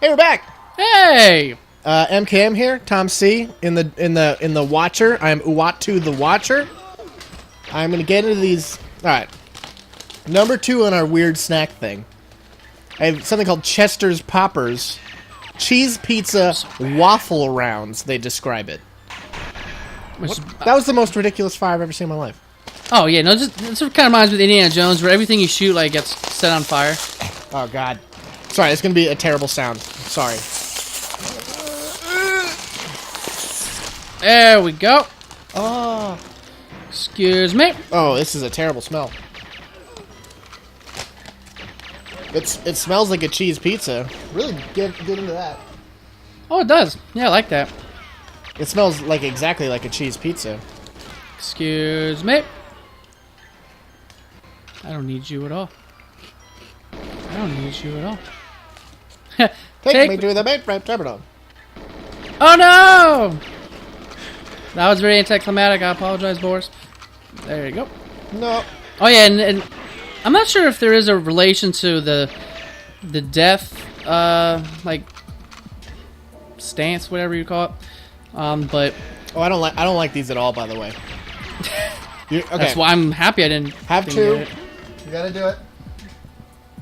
Hey, we're back. Hey! MKM here, Tom C. In the Watcher. I am Uatu the Watcher. I'm gonna get into these. All right. Number 2 on our weird snack thing. I have something called Chester's Poppers, cheese pizza waffle rounds. They describe it. That was the most ridiculous fire I've ever seen in my life. Oh yeah, no, just it sort of kind of reminds me of Indiana Jones, where everything you shoot like gets set on fire. Oh God. Sorry, it's gonna be a terrible sound. Sorry. There we go. Oh. Excuse me. Oh, this is a terrible smell. It smells like a cheese pizza. Really get into that. Oh, it does. Yeah, I like that. It smells like exactly like a cheese pizza. Excuse me. I don't need you at all. I don't need you at all. Take me to the mainframe terminal. Oh no! That was very anticlimactic. I apologize, Boris. There you go. No. Oh yeah, and I'm not sure if there is a relation to the death, like stance, whatever you call it. But I don't like these at all. By the way. Okay. That's why I'm happy I didn't have to. You gotta do it.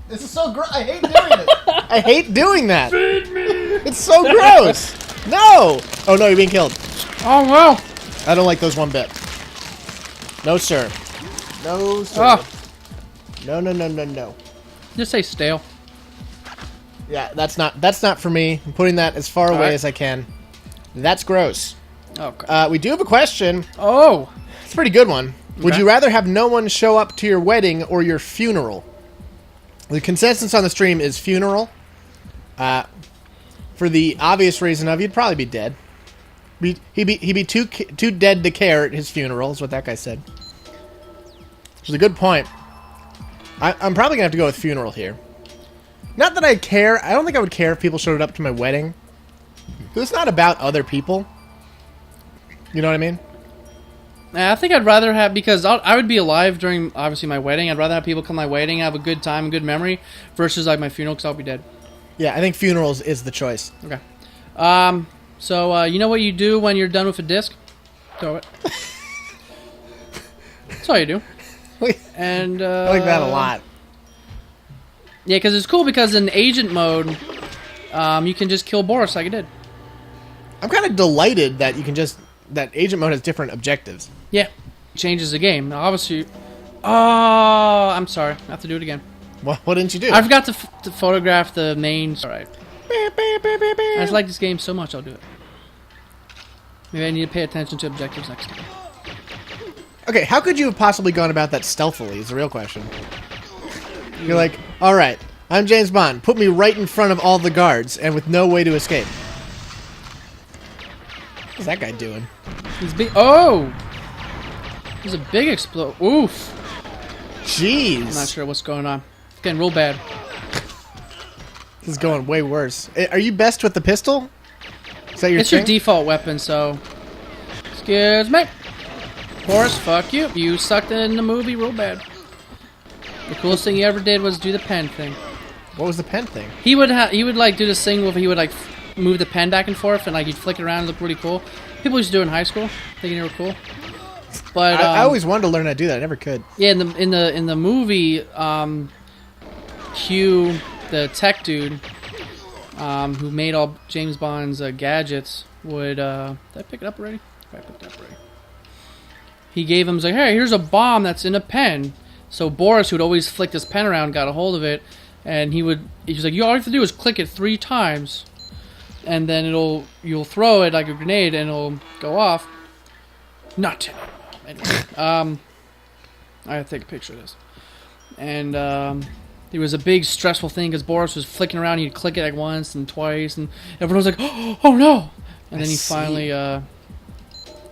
This is so gross. I hate doing it. I hate doing that. Feed me. It's so gross. No. Oh no, you're being killed. Oh no. I don't like those one bit. No sir. No sir. Oh. No. Just say stale. Yeah, that's not for me. I'm putting that as far away as I can. That's gross. Okay. We do have a question. Oh. It's a pretty good one. Okay. Would you rather have no one show up to your wedding or your funeral? The consensus on the stream is funeral. For the obvious reason of you'd probably be dead. He'd be too dead to care at his funeral, is what that guy said. Which is a good point. I'm probably gonna have to go with funeral here. Not that I care. I don't think I would care if people showed up to my wedding. It's not about other people. You know what I mean? I think I'd rather have, because I would be alive during, obviously, my wedding. I'd rather have people come to my wedding, have a good time, a good memory, versus, like, my funeral, because I'll be dead. Yeah, I think funerals is the choice. Okay. So, you know what you do when you're done with a disc? Throw it. That's all you do. And, I like that a lot. Yeah, because it's cool, because in agent mode, you can just kill Boris like I did. I'm kind of delighted that you can just... that agent mode has different objectives. Yeah. Changes the game. Now, obviously... Oh, I'm sorry. I have to do it again. What didn't you do? I forgot to photograph the main... Alright. I just like this game so much, I'll do it. Maybe I need to pay attention to objectives next time. Okay, how could you have possibly gone about that stealthily is the real question. You're like, alright, I'm James Bond. Put me right in front of all the guards and with no way to escape. What's that guy doing? He's big. Oh! There's a big explode. Oof. Jeez. I'm not sure what's going on. It's getting real bad. This is going way worse. Are you best with the pistol? Is that your It's thing? your default weapon, so... Excuse me. Boris, fuck you. You sucked in the movie real bad. The coolest thing he ever did was do the pen thing. What was the pen thing? He would like do this thing where he would like move the pen back and forth and like he'd flick it around and look really cool. People used to do it in high school, thinking they were cool. But I always wanted to learn how to do that. I never could. Yeah, in the movie, Q, the tech dude, who made all James Bond's gadgets, would did I pick it up already? I picked it up already. He gave him, like, hey, here's a bomb that's in a pen. So Boris, who'd always flick this pen around, got a hold of it, and he was like, all you have to do is click it 3 times, and then you'll throw it like a grenade, and it'll go off. Not anyway. I have to take a picture of this. And it was a big stressful thing because Boris was flicking around. He'd click it like once and twice, and everyone was like, "Oh no!" And then he finally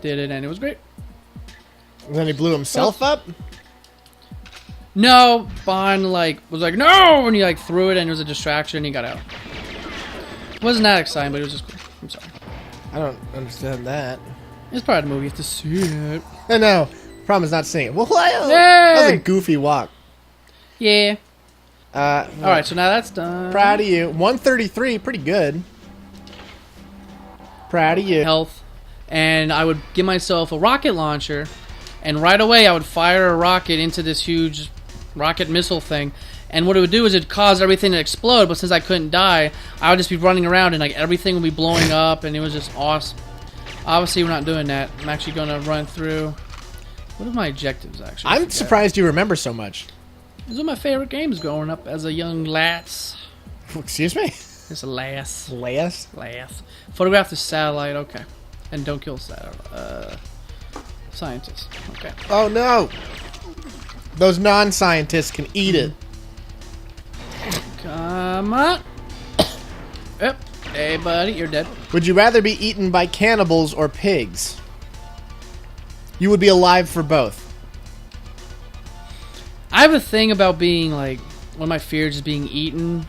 did it, and it was great. And then he blew himself up? No, Bond was like, no! And he threw it and it was a distraction and he got out. It wasn't that exciting, but it was just cool. I'm sorry. I don't understand that. It's part of the movie. You have to see it. I know. Problem is not seeing it. Well, Yay! that was a goofy walk. Yeah. All right, so now that's done. Proud of you. 133, pretty good. Proud of you. Health, and I would give myself a rocket launcher, and right away I would fire a rocket into this huge rocket missile thing. And what it would do is it'd cause everything to explode, but since I couldn't die, I would just be running around and like everything would be blowing up, and it was just awesome. Obviously, we're not doing that. I'm actually going to run through. What are my objectives, actually? I'm surprised you remember so much. These are my favorite games growing up as a young lass. Excuse me? Just a lass. Lass? Lass. Photograph the satellite, okay. And don't kill scientists. Okay. Oh, no. Those non-scientists can eat it. Come on. Yep. Hey, buddy, you're dead. Would you rather be eaten by cannibals or pigs? You would be alive for both. I have a thing about being, like, one of my fears is being eaten.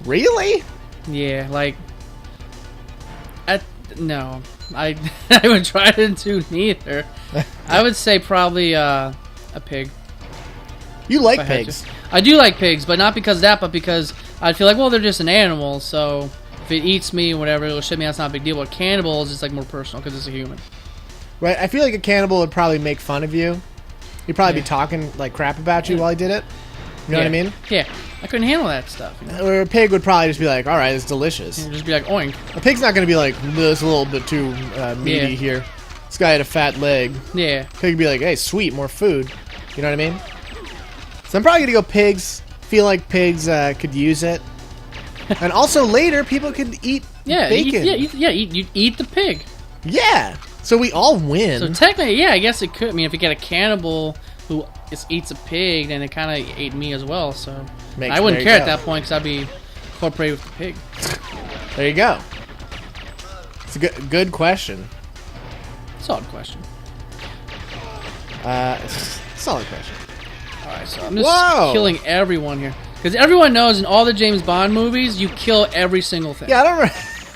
Really? Yeah, like... No. I would try to do neither. I would say probably a pig. You like pigs. I do like pigs, but not because of that, but because I'd feel like, well, they're just an animal, so if it eats me, whatever, it'll shit me, that's not a big deal. But cannibals is like more personal because it's a human. Right, I feel like a cannibal would probably make fun of you. He'd probably be talking like crap about you while he did it. You know what I mean? Yeah, I couldn't handle that stuff. You know? Or a pig would probably just be like, alright, it's delicious. And just be like, oink. A pig's not going to be like, this a little bit too meaty here. This guy had a fat leg. Yeah. Pig would be like, hey, sweet, more food. You know what I mean? So I'm probably going to go pigs. Feel like pigs could use it. And also later, people could eat bacon. You eat the pig. Yeah. So we all win. So technically, yeah, I guess it could. I mean, if you get a cannibal who eats a pig, then it kind of ate me as well. So I wouldn't care at that point because I'd be incorporated with the pig. There you go. It's a good question. Solid question. Solid question. Alright, so I'm just killing everyone here. Because everyone knows in all the James Bond movies, you kill every single thing. Yeah, I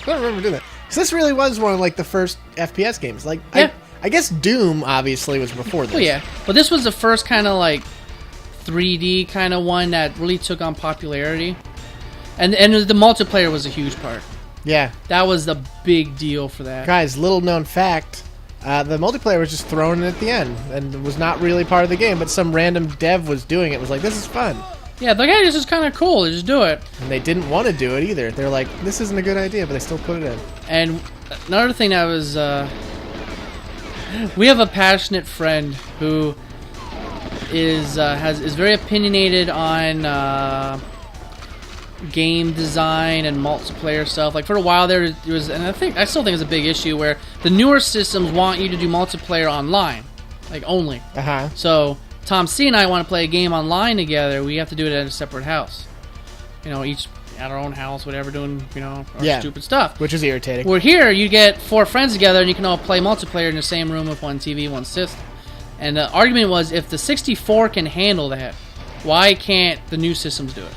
don't remember doing that. Because this really was one of like the first FPS games. Like, yeah. I guess Doom obviously was before this. Well, yeah. But this was the first kind of like 3D kind of one that really took on popularity. And the multiplayer was a huge part. Yeah. That was the big deal for that. Guys, little known fact, the multiplayer was just thrown in at the end and was not really part of the game, but some random dev was doing it. It was like, this is fun. Yeah, they're like, hey, this is kind of cool. Just do it. And they didn't want to do it either. They're like, this isn't a good idea, but they still put it in. And another thing that was... we have a passionate friend who is very opinionated on game design and multiplayer stuff. Like for a while there was, and I still think it's a big issue where the newer systems want you to do multiplayer online, like only. So Tom C and I want to play a game online together. We have to do it at a separate house. You know, each at our own house, whatever, doing our stupid stuff. Which is irritating. Where here you get 4 friends together and you can all play multiplayer in the same room with one TV, one system. And the argument was if the 64 can handle that, why can't the new systems do it?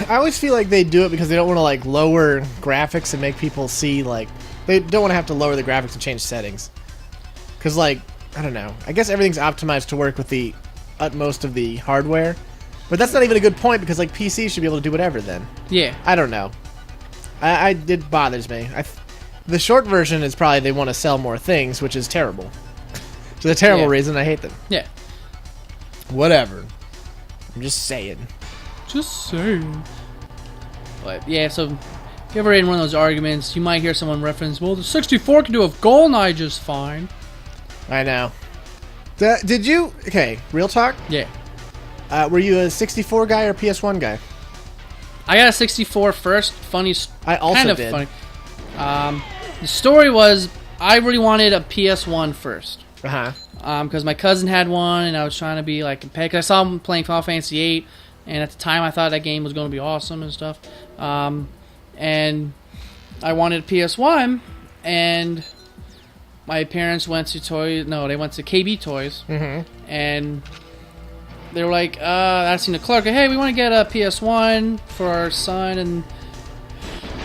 I always feel like they do it because they don't want to like lower graphics and make people see like they don't want to have to lower the graphics and change settings. Because like I don't know, I guess everything's optimized to work with the utmost of the hardware, but that's not even a good point because like PC should be able to do whatever then. Yeah. I don't know. It bothers me. The short version is probably they want to sell more things, which is terrible. It's a terrible reason I hate them. Yeah. Whatever. I'm just saying. Just saying. But yeah, so if you're ever in one of those arguments, you might hear someone reference, well, the 64 can do a Goldeneye just fine. I know. Did you... Okay, real talk? Yeah. Were you a 64 guy or PS1 guy? I got a 64 first. Funny. I also kind of did. Funny. The story was, I really wanted a PS1 first. Because my cousin had one, and I was trying to be like competitive. I saw him playing Final Fantasy VIII, and at the time I thought that game was going to be awesome and stuff. And I wanted a PS1, and my parents went to they went to KB Toys, and they were like, I seen the clerk, hey, we want to get a PS1 for our son, and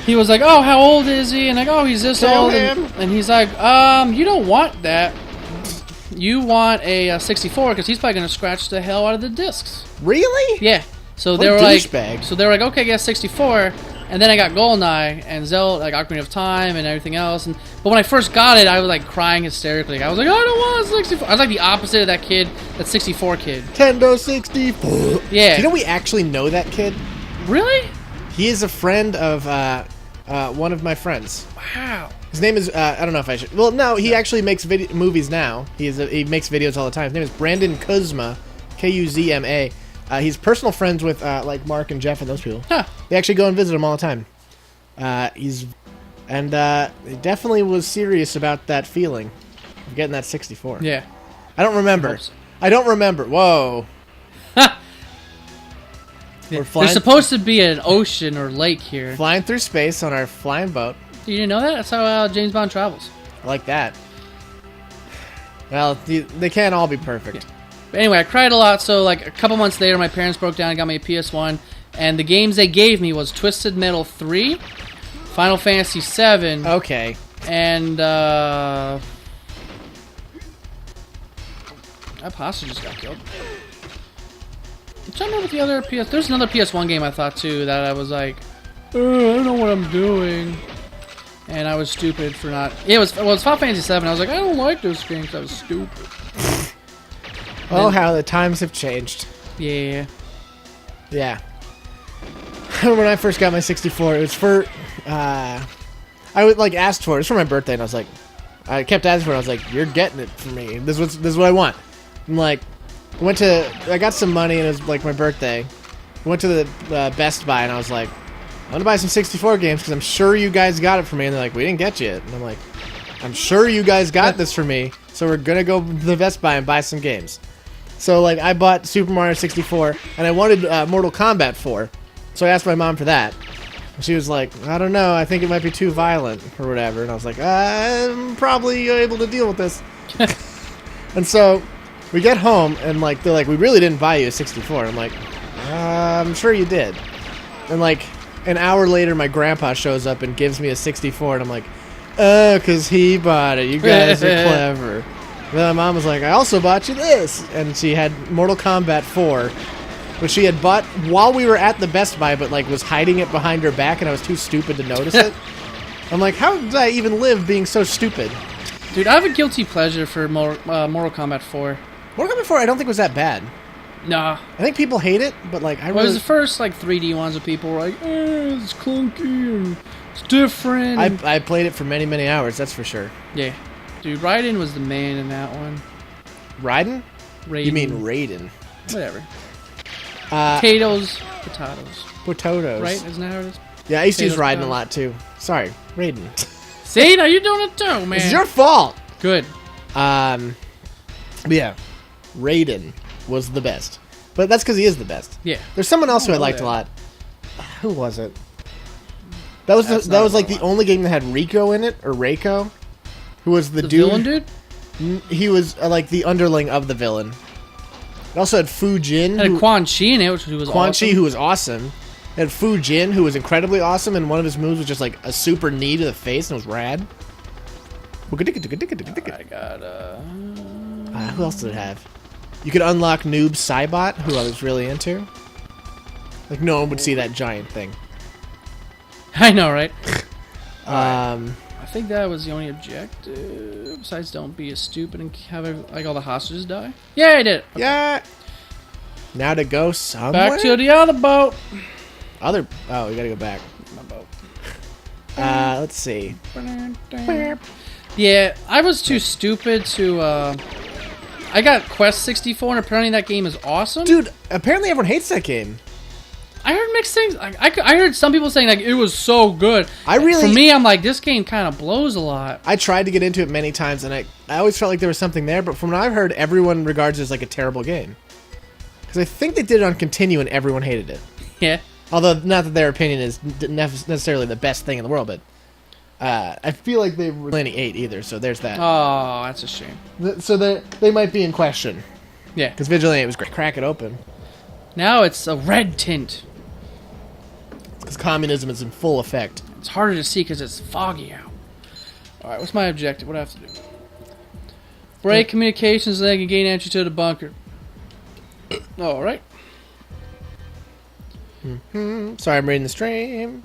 he was like, oh, how old is he? And like, oh, he's this old, and he's like, you don't want that. You want a 64 because he's probably going to scratch the hell out of the discs. Really? Yeah. So What they a were like, douchebag. okay, get 64, and then I got Goldeneye and Zelda, like Ocarina of Time and everything else. But when I first got it, I was like crying hysterically. I was like, I don't want a 64. I was like the opposite of that kid, that 64 kid. Nintendo 64. Yeah. Do you know we actually know that kid? Really? He is a friend of one of my friends. Wow. His name is I don't know if I should. Well, no, he actually makes movies now. He makes videos all the time. His name is Brandon Kuzma, Kuzma. He's personal friends with like Mark and Jeff and those people. Huh. They actually go and visit him all the time. He definitely was serious about that feeling of getting that 64. Yeah. I don't remember. I don't remember. Whoa. We're flying. There's supposed to be an ocean or lake here. Flying through space on our flying boat. You didn't know that? That's how James Bond travels. I like that. Well, they can't all be perfect. Yeah. But anyway, I cried a lot, so like a couple months later, my parents broke down and got me a PS1, and the games they gave me was Twisted Metal 3, Final Fantasy 7, Okay. and that pasta just got killed. I'm trying to remember the other PS. There's another PS1 game I thought too that I was like, I don't know what I'm doing, and I was stupid for not. It was Final Fantasy 7. I was like, I don't like this game because I was stupid. Oh, how the times have changed. Yeah. Yeah. When I first got my 64, it was for, I would like asked for it. It was for my birthday, and I was like, I kept asking for it. I was like, you're getting it for me. This is what I want. I'm like, I got some money, and it was like my birthday. I went to the Best Buy, and I was like, I'm gonna buy some 64 games because I'm sure you guys got it for me. And they're like, we didn't get you it. And I'm like, I'm sure you guys got this for me, so we're gonna go to the Best Buy and buy some games. So, like, I bought Super Mario 64, and I wanted Mortal Kombat 4. So I asked my mom for that. And she was like, I don't know, I think it might be too violent, or whatever. And I was like, I'm probably able to deal with this. And so, we get home, and, like, they're like, we really didn't buy you a 64. And I'm like, I'm sure you did. And, like, an hour later, my grandpa shows up and gives me a 64, and I'm like, oh, because he bought it. You guys are clever. Then my mom was like, I also bought you this. And she had Mortal Kombat 4, which she had bought while we were at the Best Buy, but like was hiding it behind her back, and I was too stupid to notice it. I'm like, how did I even live being so stupid? Dude, I have a guilty pleasure for Mortal Kombat 4. Mortal Kombat 4 I don't think was that bad. Nah. I think people hate it, but like I Well, it was the first like 3D ones that people were like, it's clunky and it's different. I played it for many, many hours, that's for sure. Yeah. Dude, Raiden was the man in that one. Raiden? Raiden. You mean Raiden. Whatever. Potatoes. Potatoes. Right? Isn't that how it is? Yeah, I used to use Potatoes, Raiden a lot too. Sorry, Raiden. See? Now you're doing it too, man. It's your fault. Good. But yeah, Raiden was the best. But that's because he is the best. Yeah. There's someone else who I liked a lot. Who was it? That was like the only game that had Rico in it, or Reiko, who was the dude. Villain dude? He was like the underling of the villain. It also had Fu Jin. Had Quan Chi in it, which was Quan awesome. Chi, who was awesome. It had Fu Jin, who was incredibly awesome, and one of his moves was just like a super knee to the face, and it was rad. I got who else did it have? You could unlock Noob Saibot, who I was really into. Like, no one would see that giant thing. I know, right? I think that was the only objective. Besides, don't be a stupid and have like all the hostages die. Yeah, I did it. Okay. Yeah. Now to go somewhere? Back to the other boat. Oh, we gotta go back. My boat. Let's see. Yeah, I was too stupid to. I got Quest 64, and apparently that game is awesome. Dude, apparently everyone hates that game. I heard mixed things. I heard some people saying like it was so good. For me, I'm like, this game kind of blows a lot. I tried to get into it many times, and I always felt like there was something there, but from what I've heard, everyone regards it as like a terrible game. Because I think they did it on Continue, and everyone hated it. Yeah. Although, not that their opinion is necessarily the best thing in the world, but I feel like they were only 8 either, so there's that. Oh, that's a shame. So they might be in question. Yeah. Because Vigilante was great. Crack it open. Now it's a red tint. Because communism is in full effect. It's harder to see because it's foggy out. Alright, what's my objective? What do I have to do? Break communications so they can gain entry to the bunker. Alright. Sorry, I'm reading the stream.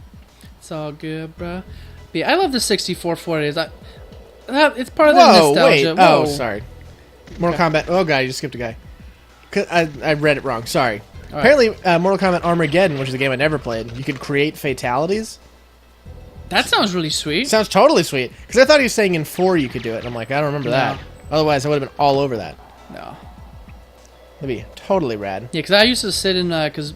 It's all good, bro. But yeah, I love the 64 for it is. It's part of the Whoa, nostalgia. wait. Whoa. Oh, sorry. Mortal Kombat. Oh, God, you just skipped a guy. I read it wrong. Sorry. All Apparently, Mortal Kombat Armageddon, which is a game I never played, you could create fatalities. That sounds really sweet. Sounds totally sweet. Because I thought he was saying in 4 you could do it. And I'm like, I don't remember that. Otherwise, I would have been all over that. No. That'd be totally rad. Yeah, because I used to sit in, because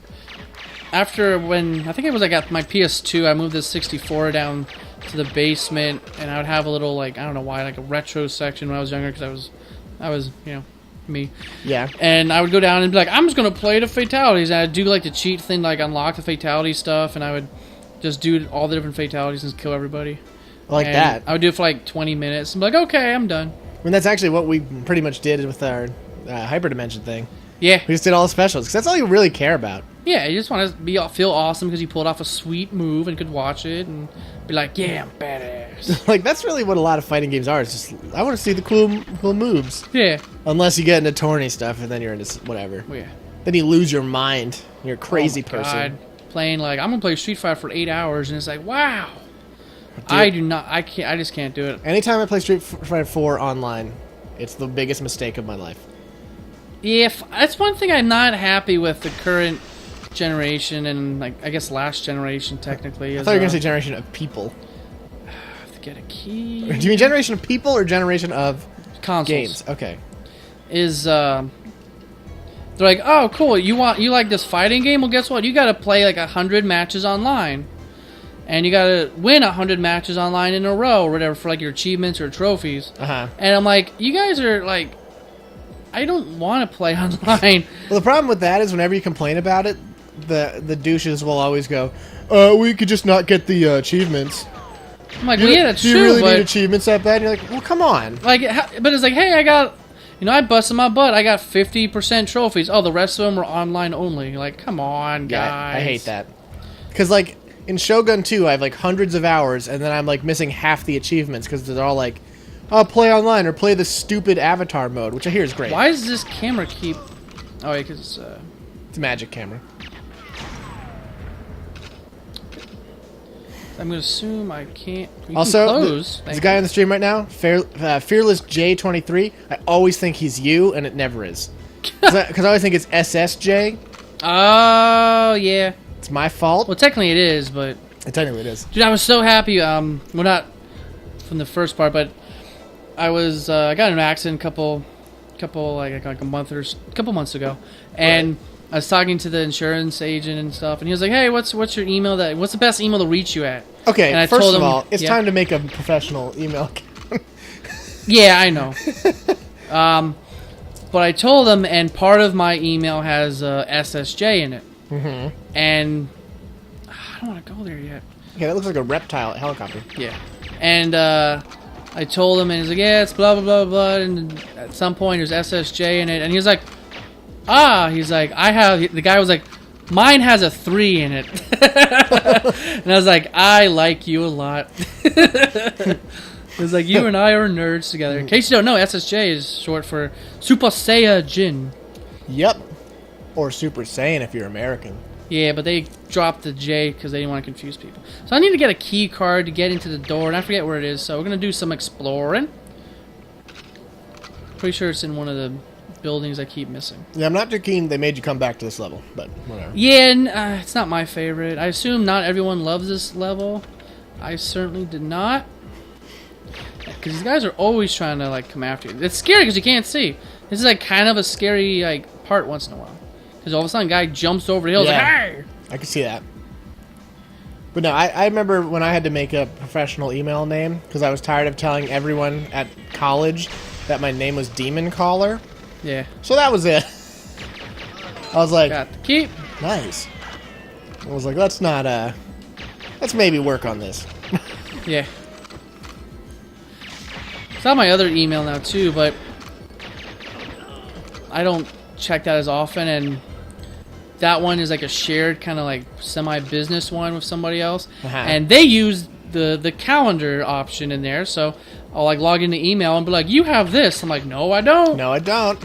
after when, I think it was I got my PS2, I moved this 64 down to the basement, and I would have a little, like, I don't know why, like a retro section when I was younger, because I was, you know, me. Yeah. And I would go down and be like, I'm just going to play the fatalities, and I'd do, like, the cheat thing, like, unlock the fatality stuff, and I would just do all the different fatalities and kill everybody. I like that. I would do it for, like, 20 minutes, and be like, okay, I'm done. I mean, that's actually what we pretty much did with our hyperdimension thing. Yeah. We just did all the specials, because that's all you really care about. Yeah, you just want to feel awesome because you pulled off a sweet move and could watch it and be like, yeah, I'm badass. Like, that's really what a lot of fighting games are. It's just, I want to see the cool moves. Yeah. Unless you get into tourney stuff, and then you're into whatever. Well, yeah. Then you lose your mind. You're a crazy person. God. Playing, like, I'm going to play Street Fighter for 8 hours, and it's like, wow. Dude, I just can't do it. Anytime I play Street Fighter 4 online, it's the biggest mistake of my life. That's one thing I'm not happy with the current generation, and, like, I guess last generation, technically. I thought you were going to say generation of people. I have to get a key. Do you mean generation of people or generation of consoles? games? Okay. They're like, oh, cool, you like this fighting game? Well, guess what? You got to play like 100 matches online, and you got to win 100 matches online in a row, or whatever, for like your achievements or trophies. And I'm like, you guys are like, I don't want to play online. Well, the problem with that is whenever you complain about it, the douches will always go, we could just not get the achievements. I'm like, well, yeah, that's true. Do true, you really but need achievements that bad? And you're like, well, come on. like, but it's like, hey, I busted my butt. I got 50% trophies. Oh, the rest of them were online only. Like, come on, guys. Yeah, I hate that. Because, like, in Shogun 2, I have, like, hundreds of hours, and then I'm, like, missing half the achievements because they're all like, oh, play online or play the stupid avatar mode, which I hear is great. Why does this camera keep... Oh, yeah, because it's a magic camera. I'm going to assume I can't... Also, there's a guy on the stream right now, Fearless J23. I always think he's you, and it never is. Because I always think it's SSJ. Oh, yeah. It's my fault. Well, technically it is, but... Technically it is. Dude, I was so happy. Well, not from the first part, but I got in an accident a couple months ago, and... Right. I was talking to the insurance agent and stuff, and he was like, "Hey, what's your email? What's the best email to reach you at?" Okay, and first of all, it's time to make a professional email account. Yeah, I know. But I told him, and part of my email has SSJ in it, and I don't want to go there yet. Okay, that looks like a reptile helicopter. Yeah, and I told him, and he's like, "Yeah, it's blah blah blah blah," and at some point there's SSJ in it, and he was like. He's like, the guy was like, mine has a 3 in it. And I was like, I like you a lot. It was like, you and I are nerds together. In case you don't know, SSJ is short for Super Saiyajin. Yep. Or Super Saiyan if you're American. Yeah, but they dropped the J because they didn't want to confuse people. So I need to get a key card to get into the door, and I forget where it is, so we're going to do some exploring. Pretty sure it's in one of the buildings I keep missing. Yeah, I'm not too keen they made you come back to this level, but whatever. Yeah, and, it's not my favorite. I assume not everyone loves this level. I certainly did not. Because these guys are always trying to, like, come after you. It's scary because you can't see. This is, like, kind of a scary, like, part once in a while. Because all of a sudden a guy jumps over the hill, like, hey! I can see that. But no, I remember when I had to make a professional email name because I was tired of telling everyone at college that my name was Demon Caller. Yeah. So that was it. I was like, got the key. Nice. I was like, let's maybe work on this. Yeah. It's on my other email now too, but I don't check that as often, and that one is like a shared kind of like semi-business one with somebody else, and they use the calendar option in there, so I'll like log into email and be like, you have this. I'm like, no, I don't. No, I don't.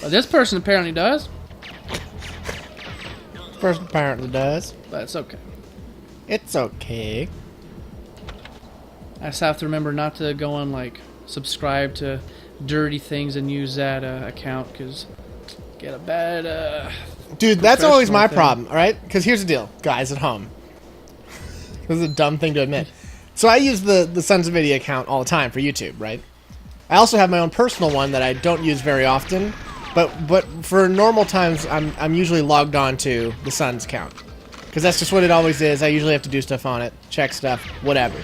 But this person apparently does. person apparently does. But it's okay. It's okay. I just have to remember not to go on, like, subscribe to dirty things and use that account, because get a bad... Dude, that's always my thing. problem, all right? Because here's the deal, guys at home. This is a dumb thing to admit. So I use the Sons of Video account all the time for YouTube, right? I also have my own personal one that I don't use very often, but for normal times, I'm usually logged on to the Sons account. Because that's just what it always is. I usually have to do stuff on it, check stuff, whatever.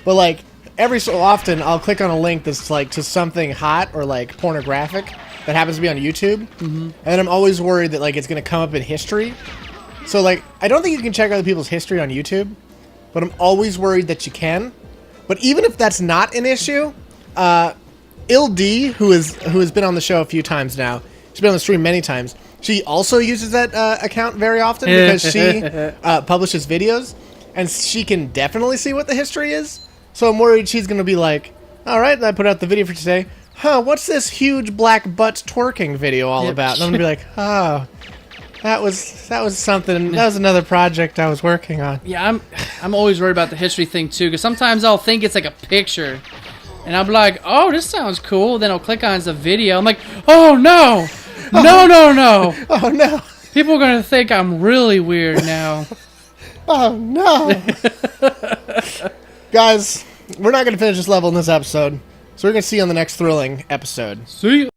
But, like, every so often, I'll click on a link that's, like, to something hot or, like, pornographic that happens to be on YouTube. Mm-hmm. And I'm always worried that, like, it's going to come up in history. So, like, I don't think you can check other people's history on YouTube, but I'm always worried that you can. But even if that's not an issue, Il D, who has been on the show a few times now, she's been on the stream many times, she also uses that account very often because she publishes videos, and she can definitely see what the history is. So I'm worried she's going to be like, all right, I put out the video for today. Huh, what's this huge black butt twerking video all about? And I'm going to be like, oh, that was something. That was another project I was working on. Yeah, I'm always worried about the history thing, too, because sometimes I'll think it's like a picture, and I'll be like, oh, this sounds cool. Then I'll click on the video. I'm like, oh, no. No. Oh, no. People are going to think I'm really weird now. Oh, no. Guys, we're not going to finish this level in this episode, so we're going to see you on the next thrilling episode. See ya.